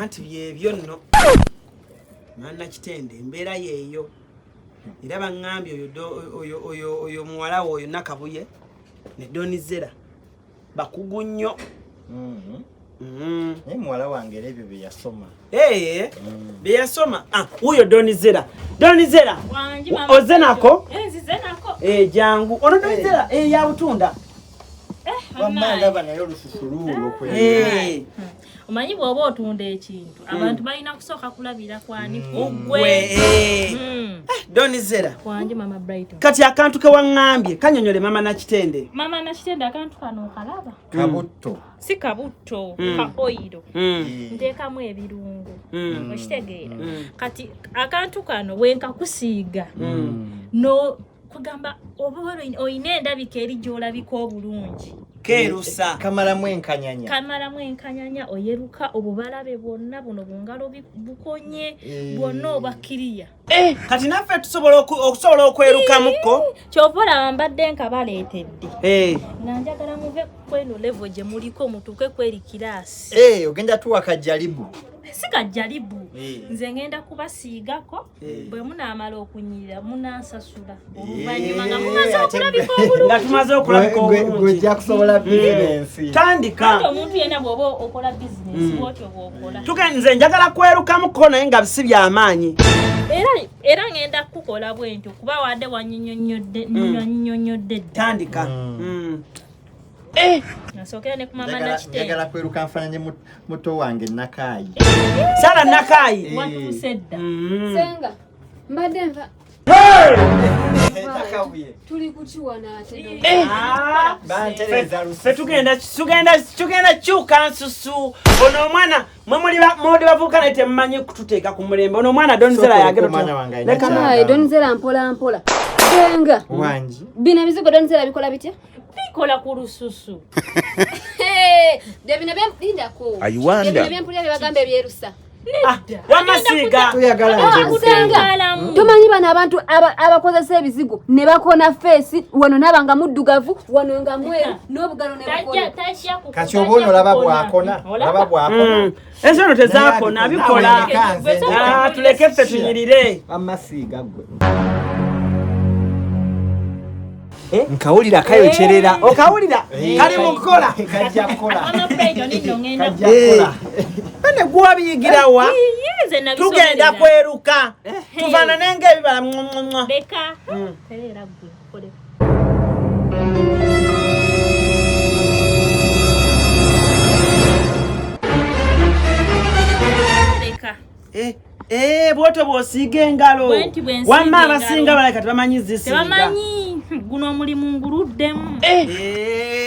anti byebyo nno Nakitende embeera yeeyo era baŋŋambye oyo muwala we oyo Nakabuye ne Donizera bakugu nnyo. Muwala wange ebyo bye yasoma. Bye yasoma. Uyo Donizera oze nako jangu ono Donizera ya butunda wamala nayo lususululo omanyi bw'oba otunda ekintu abantu balina kusooka kulabira kwani Donizera wangi Maama Brighton. Kati akantu ke waŋŋambye kanyonyole Maama Nakitende. Maama Nakitende akantu kano okalaba? Kabutto. Si kabutto, ka oiro. Nteekamu ebirungo. Okitegeera. Kati akantu kano wenkakusiiga. No kugamba oba oyina endabika eri gy'olabika obulungi. Kerusa kamalamu enkanyanya oyeruka obubalabe bwonna buno bungalo bukonye bwonna obakkiriya. Kati naffe okusobola okwerukamuko kyovola mbadde nkabaleetedde nga njagala muve kweno level gye muliko mutuuke kweri kiraasi. Ogenda tuwa kajjalibu. Si kajjalibu. Nze ngenda kubasiigako bwe munaamala okunyirira munansasula oluvannyuma nga mumaze okulabika obulungi. Nga tumaze okulabika obulungi gwejja kusobola bizinensi. Tandika. Omuntu yenna bw'oba okola bizinensi bw'otyo bw'okola. Nze njagala kwerukamuko naye nga bisi by'amaanyi. Era ngenda kukola bwentyo kuba wadde wannyonnyodde. Tandika. Nasokera ne ku Maama Nakitende. Njagala kweruka nfananye muto wange Nakayi. Sala Nakayi. Watusedda. Senga. Mbadde nva. Tuli kuchiwana ate. Bantereza lusu. Fe tugenda kyuka nsusu. Ono omwana mudi bavuka nete mmanyi kututeeka ku mulembe. Ono omwana Donizera yagero. Leka Donizera mpola. Senga. Wangi. Bina bizigo Donizera bikola bitya? Bikola ku lususu. Debina bempindako. Ayiwanda. Debina bempulira bebagambe ebyerusa. Wamasiga tuyagala nje. Tumanyi bana abantu abakozesa ebizigo ne bakona face wano nabanga muddugavu wano nga mweru n'obugalo ne bukola. Kati obono laba bwakona. Ezo no tezakona bikola. Tuleke ffe tunyirire. Wamasiga gwe. Nkawulira kayokyerera. Okawulira kali mukola kajja kola. Maama Brighton nino ngenda bane gwa biyigira wa tugenda kweruka tufanane ng'ebibala beka terera gwe kole beka bwoto bwosiiga engalo wamma abasinga baleka tebamanyi zisiiga tebamanyi guno omulimu nguluddemu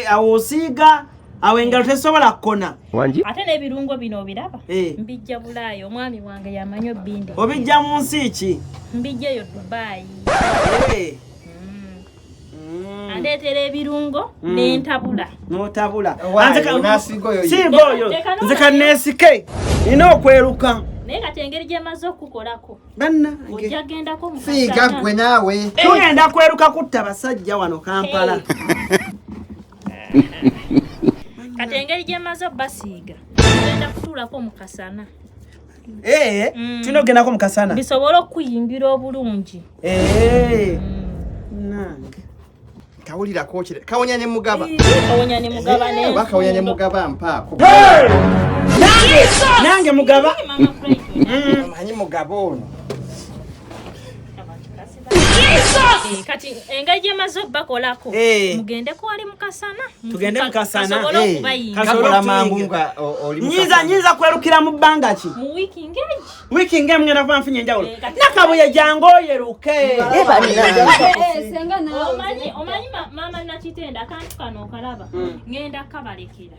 awo osiiga awo engalo tesobola kukona ate n'ebirungo bino obiraba mbijja Bulaayi omwami wange yamanyi obbindi obijja mu nsi ki mbijjayo Dubai andeetera ebirungo n'entabula n'otabula singa oyo nze kanneesike nina okweruka naye kati engeri gyemaze okukolako bannange ojja gendako fiiga gwe naawe tugenda kweruka kutta basajja wano Kampala. Kati engeri gyemaze obbasiiga genda kutuulako mu kasana. Tulina okugendako mu kasana bisobola okuyingira obulungi. Nange kawulira kookire kawonya ne mugaba Kawonya ne mugaba mpaako nange mugaba manyi mugaba ono kati engeri gyemaze obbakolako mugendeko wali mukasana tugende mukasana kasobola mangu nga oli nyiza kwerukira mu bbanga ki mu wiki ng'emu ngenda kuba nfunye enjawulo Nakabuye jangu oyeruke senga nawe omanyi Maama Nakitende akantu kano okalaba ngenda kabalekera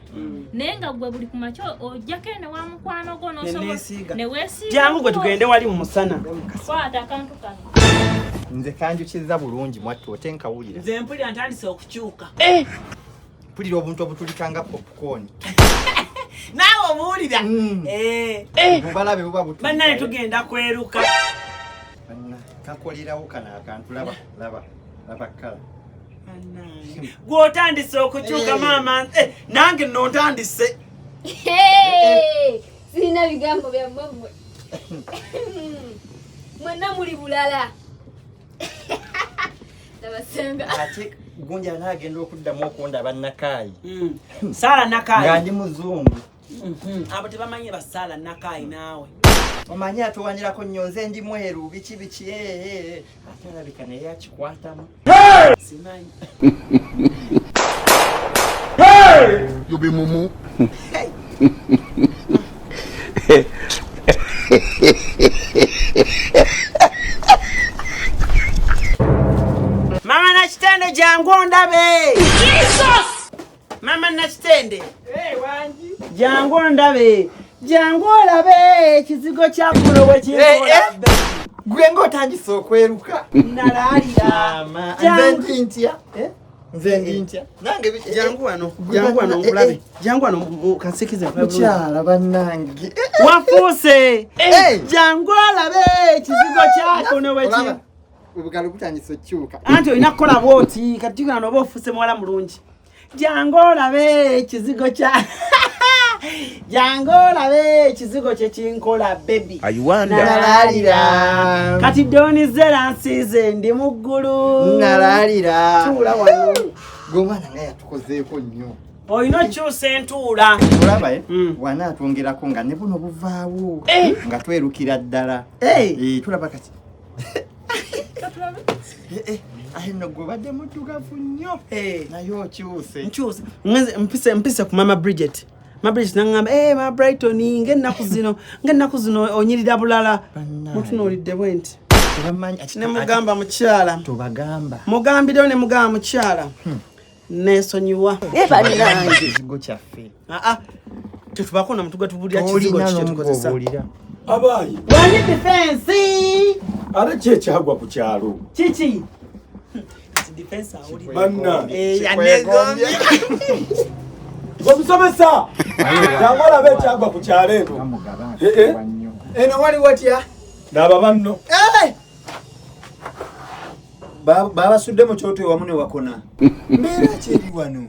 naye nga gwe buli kumakyo ojjako ene wa mukwano gwo n'osobola ne weesiiga jangu gwe tugende wali mu musana kwata akantu kano nze kanjukiriza bulungi mwattu ote nkawulira nze mpulira ntandise okukyuka mpulira obuntu obutulikanga popcorn naawe obuwulira bubalabe buba butu bannane tugenda kweruka kakolerawo kana akantu laba kala gw'otandise okukyuka maama nange nno ntandise Temulina bigambo bya mmwe. Mwenna muli bulala. Tabasenga. Ate gunja nagenda okuddamu okundaba Nakaayi. Sala Nakaayi. Nga ndi muzungu. Abo tebamanyi basala Nakaayi naawe. Omanyi atuwanyirako nnyo nze ndi mweru biki ate alabika naye yakikwatamu. Simanyi. You be mumu. Mama Nakitende jangu ondabe. Jesus! Mama Nakitende. Wanji. Jangu ondabe. Jangu olabe ekizigo kya kuno bwe kinkola. Gwe ng'otandise okweruka. Nalaalira. Nze ndi ntya. Nange Jangu wano nkulabe. Jangu wano kansikize nkulabe. mukyala bannange. Wafuuse. Jangu olabe ekizigo kya kuno bwe kinkola. Obugalo butandise okukyuka. Anti olina kukola bwoti kati gano oba ofuuse muwala mulungi. Jangu olabe ekizigo kya Jangu olabe ekizigo kye kinkola baby. Nalaalira. Kati donizera nsiize ndi mu ggulu. Nalaalira. Tuula wano. Gomwana nga yatukozeeko nnyo. Olina okyusa entuula. Olaba wanaatwongerako nga ne buno buvaawo. Nga twerukira ddala. Tulaba kati. Aye no gwe badde muddugavu nnyo. Naye okyuse. Nkyuse. Mpise ku Maama Brighton. Maama Brighton n'angamba Maama Brighton ng'ennaku zino onyirira bulala. Mutunuulidde bwenti. Ne mugamba mukyala. Tubagamba. Mugambire ne mugamba mukyala. Neesonyiwa. Bannange ekizigo kyaffe. Tetubako na mutuga tubulira kizigo kye tukozesa. Abayi. Wani defense. Ara kyechagwa ku kyalo. Chichi. Defense awuli. Banna. Yanegombye. Omusomesa. Jangola bekyagwa ku kyalo eno. Eno wali watya? Naba banno. Baba sudde mu kyoto wamu ne wakona. Mbeera kyeri wano.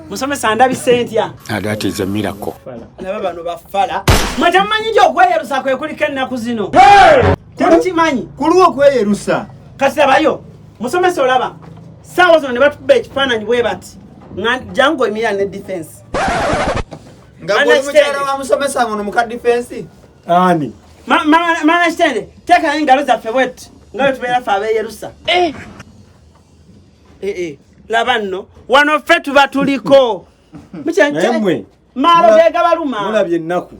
Musomesa ndabise ntya. That is a miracle. Naba bano bafala. Mwatammanyi nti okweyerusa kwe kuliko ennaku zino. Temukimanyi. Kuluwa okweyerusa. Kasi labayo. Musomesa olaba. Saawa zino ne batukuba ekifaananyi bwe bati. Jangu emira ne defense. Nga gwe mukyala wa musomesa ngono muka defense. Ani. Maama Nakitende, teeka engalo zaffe bwetu. Nga tubeera ffe abeeyerusa. Laba nno wano ffe tuba tuliko. Naye maalo gegabaluma. mulabye ennaku.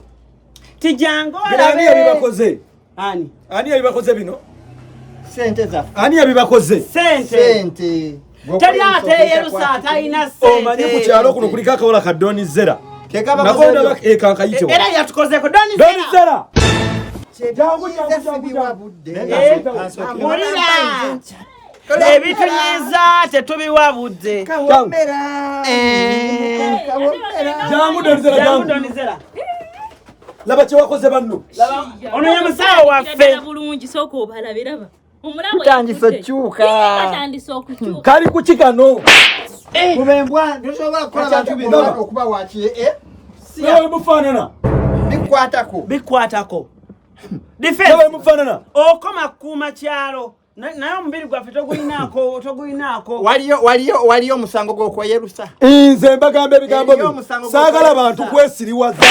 Tijangu Ani yabibakoze? Ani yabibakoze bino? Sente zaffe. Ani yabibakoze? Sente. Teri ateeyerusa atalina sente. Omanyi ku kyalo kuno kuliko akawola ka donizera. Kekabakoze. Kankayitewa. Era yatukozeeko donizera. Mulira. Ebitunyiza tetubiwabudde. Jangu donizera. Laba kye wakoze banno. Ono ye musawo waffe. Bulungi sooka obalabiraba. Omulabo Tutandise okukyuka. Batandise okukyuka. Kali ku kikano. Kubembwa tosobola kukola abantu bino okuba wakiye. Nawe mufaanana. Bikwatako. Nawe Defense. mufaanana. Okoma kuuma kyalo. Naye omubiri gwaffe togulinaako. Waliyo omusango gw'okweyerusa. Nze mbagamba ebigambo bino. Saagala abantu kwesiriwaza.